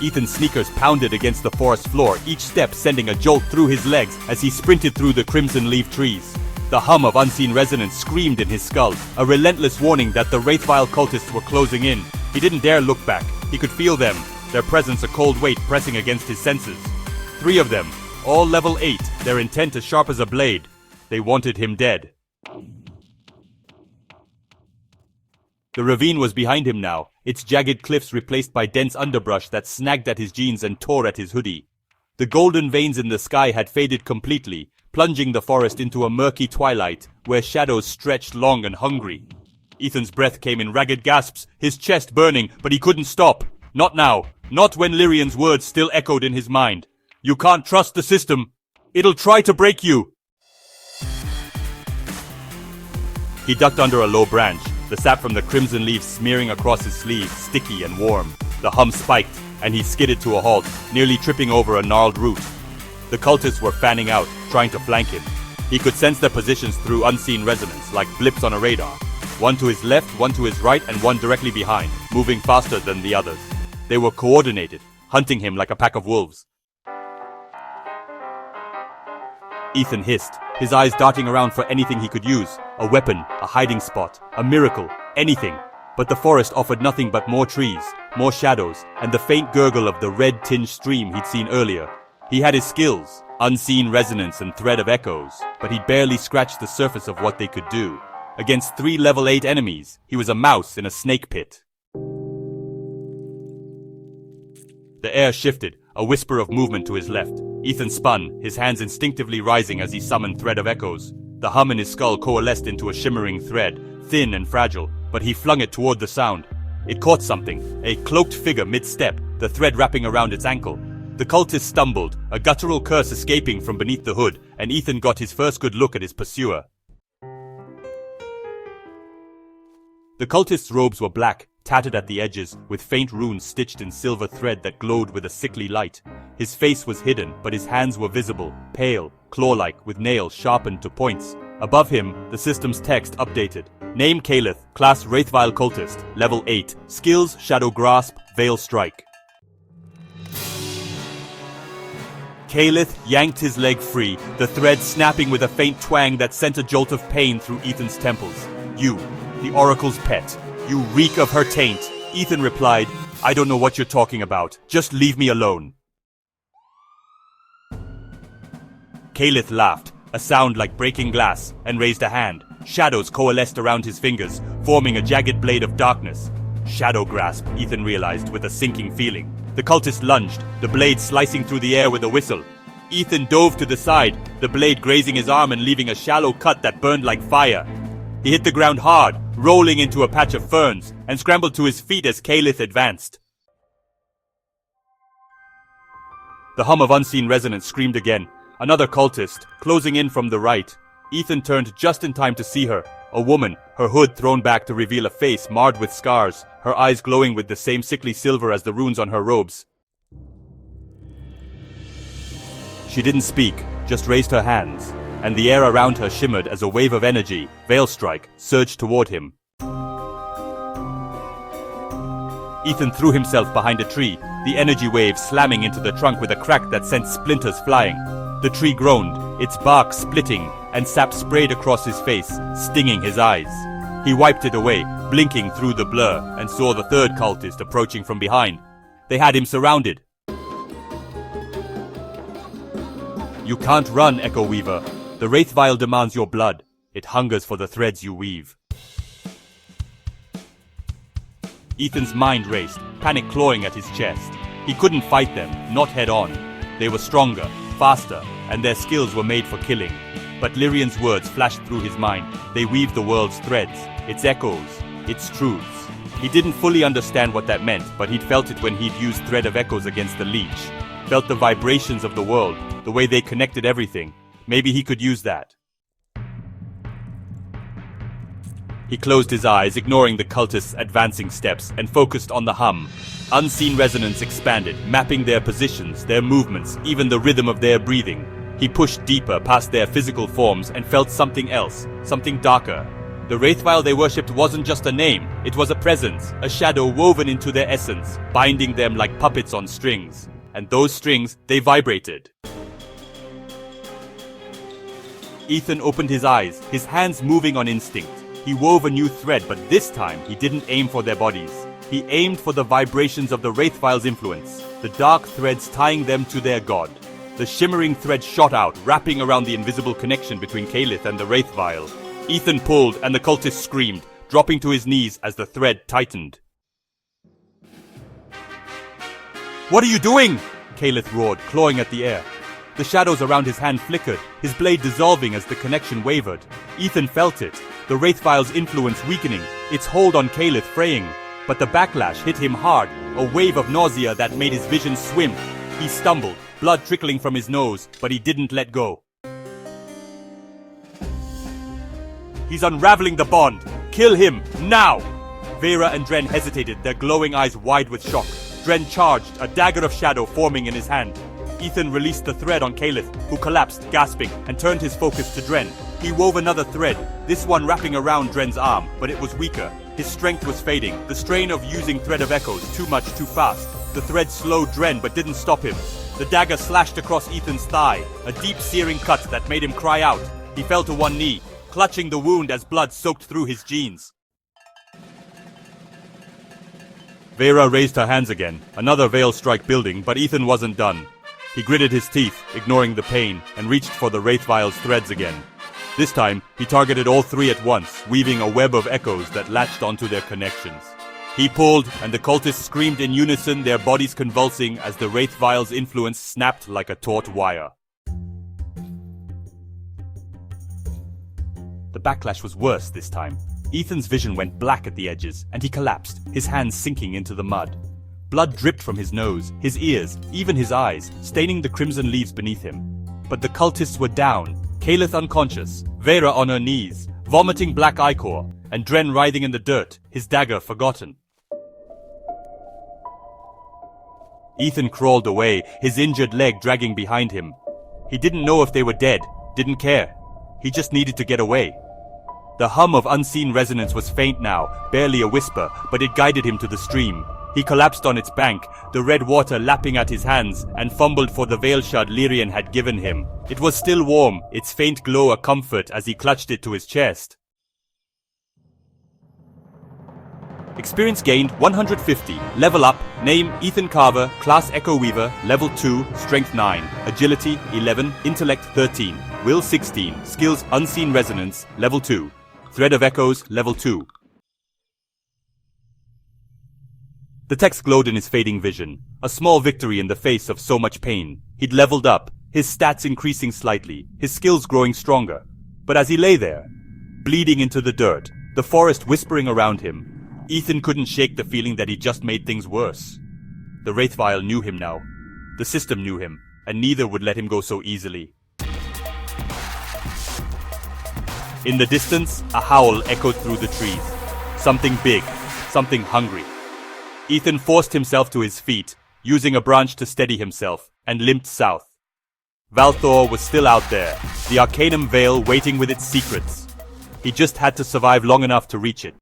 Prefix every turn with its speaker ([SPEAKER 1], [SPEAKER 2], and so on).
[SPEAKER 1] Ethan's sneakers pounded against the forest floor, each step sending a jolt through his legs as he sprinted through the crimson leaf trees. The hum of unseen resonance screamed in his skull, a relentless warning that the Wraithveil Cultists were closing in. He didn't dare look back. He could feel them, their presence a cold weight pressing against his senses. 3 of them, all level 8, their intent as sharp as a blade. They wanted him dead. The ravine was behind him now, its jagged cliffs replaced by dense underbrush that snagged at his jeans and tore at his hoodie. The golden veins in the sky had faded completely, plunging the forest into a murky twilight where shadows stretched long and hungry. Ethan's breath came in ragged gasps, his chest burning, but he couldn't stop. Not now. Not when Lyrian's words still echoed in his mind. You can't trust the system. It'll try to break you. He ducked under a low branch, the sap from the crimson leaves smearing across his sleeve, sticky and warm. The hum spiked, and he skidded to a halt, nearly tripping over a gnarled root. The cultists were fanning out, trying to flank him. He could sense their positions through unseen resonance, like blips on a radar. One to his left, one to his right, and one directly behind, moving faster than the others. They were coordinated, hunting him like a pack of wolves. Ethan hissed, his eyes darting around for anything he could use. A weapon, a hiding spot, a miracle, anything. But the forest offered nothing but more trees, more shadows, and the faint gurgle of the red-tinged stream he'd seen earlier. He had his skills, unseen resonance and thread of echoes, but he'd barely scratched the surface of what they could do. Against 3 level 8 enemies, he was a mouse in a snake pit. The air shifted, a whisper of movement to his left. Ethan spun, his hands instinctively rising as he summoned Thread of Echoes. The hum in his skull coalesced into a shimmering thread, thin and fragile, but he flung it toward the sound. It caught something, a cloaked figure mid-step, the thread wrapping around its ankle. The cultist stumbled, a guttural curse escaping from beneath the hood, and Ethan got his first good look at his pursuer. The cultist's robes were black, tattered at the edges, with faint runes stitched in silver thread that glowed with a sickly light. His face was hidden, but his hands were visible, pale, claw-like, with nails sharpened to points. Above him, the system's text updated. Name Kaelith, class Wraithveil Cultist, level 8, skills Shadow Grasp, Veil Strike. Kaelith yanked his leg free, the thread snapping with a faint twang that sent a jolt of pain through Ethan's temples. You, the Oracle's pet. You reek of her taint. Ethan replied, I don't know what you're talking about. Just leave me alone. Kaelith laughed, a sound like breaking glass, and raised a hand. Shadows coalesced around his fingers, forming a jagged blade of darkness. Shadow grasp, Ethan realized with a sinking feeling. The cultist lunged, the blade slicing through the air with a whistle. Ethan dove to the side, the blade grazing his arm and leaving a shallow cut that burned like fire. He hit the ground hard, rolling into a patch of ferns, and scrambled to his feet as Kaelith advanced. The hum of unseen resonance screamed again. Another cultist, closing in from the right. Ethan turned just in time to see her. A woman, her hood thrown back to reveal a face marred with scars, her eyes glowing with the same sickly silver as the runes on her robes. She didn't speak, just raised her hands, and the air around her shimmered as a wave of energy, Veil Strike, surged toward him. Ethan threw himself behind a tree, the energy wave slamming into the trunk with a crack that sent splinters flying. The tree groaned, its bark splitting, and sap sprayed across his face, stinging his eyes. He wiped it away, blinking through the blur, and saw the third cultist approaching from behind. They had him surrounded. You can't run, Echo Weaver. The Wraithveil demands your blood. It hungers for the threads you weave. Ethan's mind raced, panic clawing at his chest. He couldn't fight them, not head-on. They were stronger, faster, and their skills were made for killing. But Lyrian's words flashed through his mind. They weaved the world's threads, its echoes, its truths. He didn't fully understand what that meant, but he'd felt it when he'd used Thread of Echoes against the Leech. Felt the vibrations of the world, the way they connected everything. Maybe he could use that. He closed his eyes, ignoring the cultists' advancing steps, and focused on the hum. Unseen resonance expanded, mapping their positions, their movements, even the rhythm of their breathing. He pushed deeper past their physical forms and felt something else, something darker. The Wraithveil they worshipped wasn't just a name, it was a presence, a shadow woven into their essence, binding them like puppets on strings. And those strings, they vibrated. Ethan opened his eyes, his hands moving on instinct. He wove a new thread, but this time he didn't aim for their bodies. He aimed for the vibrations of the Wraithveil's influence, the dark threads tying them to their god. The shimmering thread shot out, wrapping around the invisible connection between Kaelith and the Wraithveil. Ethan pulled, and the cultist screamed, dropping to his knees as the thread tightened. "What are you doing?" Kaelith roared, clawing at the air. The shadows around his hand flickered, his blade dissolving as the connection wavered. Ethan felt it, the Wraithveil's influence weakening, its hold on Kaelith fraying. But the backlash hit him hard, a wave of nausea that made his vision swim. He stumbled, blood trickling from his nose, but he didn't let go. "He's unraveling the bond! Kill him, now!" Veyra and Dren hesitated, their glowing eyes wide with shock. Dren charged, a dagger of shadow forming in his hand. Ethan released the thread on Kaelith, who collapsed, gasping, and turned his focus to Dren. He wove another thread, this one wrapping around Dren's arm, but it was weaker. His strength was fading, the strain of using Thread of Echoes too much too fast. The thread slowed Dren but didn't stop him. The dagger slashed across Ethan's thigh, a deep searing cut that made him cry out. He fell to one knee, clutching the wound as blood soaked through his jeans. Veyra raised her hands again, another veil strike building, but Ethan wasn't done. He gritted his teeth, ignoring the pain, and reached for the Wraithveil's threads again. This time, he targeted all three at once, weaving a web of echoes that latched onto their connections. He pulled, and the cultists screamed in unison, their bodies convulsing as the Wraithveil's influence snapped like a taut wire. The backlash was worse this time. Ethan's vision went black at the edges, and he collapsed, his hands sinking into the mud. Blood dripped from his nose, his ears, even his eyes, staining the crimson leaves beneath him. But the cultists were down, Kaelith unconscious, Veyra on her knees, vomiting black ichor, and Dren writhing in the dirt, his dagger forgotten. Ethan crawled away, his injured leg dragging behind him. He didn't know if they were dead, didn't care. He just needed to get away. The hum of unseen resonance was faint now, barely a whisper, but it guided him to the stream. He collapsed on its bank, the red water lapping at his hands, and fumbled for the veil shard Lyrian had given him. It was still warm, its faint glow a comfort as he clutched it to his chest. Experience gained 150. Level up. Name Ethan Carver. Class Echo Weaver. Level 2. Strength 9. Agility 11. Intellect 13. Will 16. Skills Unseen Resonance. Level 2. Thread of Echoes. Level 2. The text glowed in his fading vision. A small victory in the face of so much pain. He'd leveled up, his stats increasing slightly, his skills growing stronger. But as he lay there, bleeding into the dirt, the forest whispering around him, Ethan couldn't shake the feeling that he just made things worse. The Wraithveil knew him now. The system knew him, and neither would let him go so easily. In the distance, a howl echoed through the trees. Something big, something hungry. Ethan forced himself to his feet, using a branch to steady himself, and limped south. Valthor was still out there, the Arcanum Veil waiting with its secrets. He just had to survive long enough to reach it.